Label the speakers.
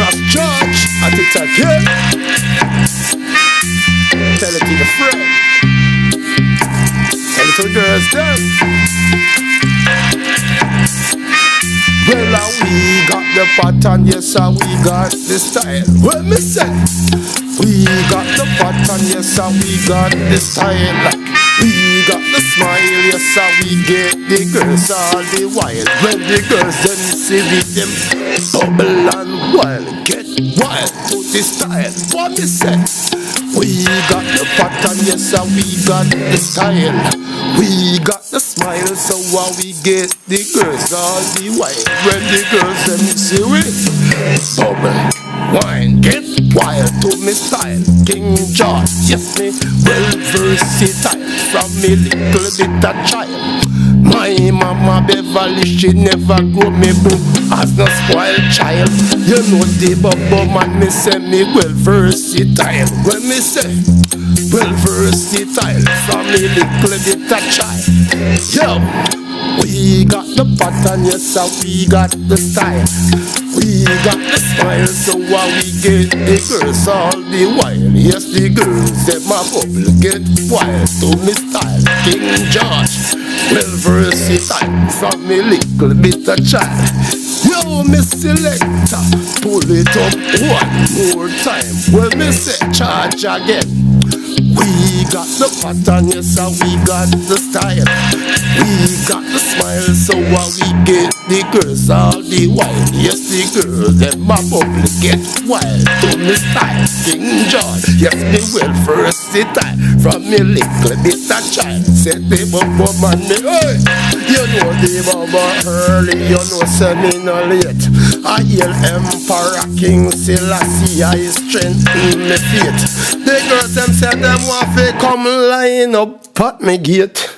Speaker 1: Ras George, at it again. Tell it to your friend. Tell it to the girls then. Well, we got the pattern, yes, we got the style. What me say? We got the pattern, yes, we got the style. We got the smile, yes, we get the girls all the while. When the girls them see with them bubble and wild, get wild to the style. What me say? We got the pattern, yes, we got the style. We got the smile, so we get the girls all the while. When the girls them see we bubble, wine, get wild to me style. King George, yes me well versatile. From me little bit a child. My mama Beverly, she never grow me boom as no spoiled child. You know the bubble man, me say me well versatile. When me say well versatile, from me little bit a child. Yo, we got the pattern, yes, we got the style. We got the smile, so we get the girls all the while. Yes, the girls, them a bubble get wild to me style. King George, well versatile, from me little bit a child. Yo, me selector, pull it up one more time. Well, me say charge again. We got the pattern, yes, we got the style. We got the smile, so we get the girls all the while. Yes, the girls, them a bubble get wild to me style. King George, yes, me well versatile. From me little bit a child. Say the bubble man, me, hey. You know the bubble early, you know say me no late. I hail Emperor King Selassie, I strengthen me faith. The girls them say them want to come line up at me gate.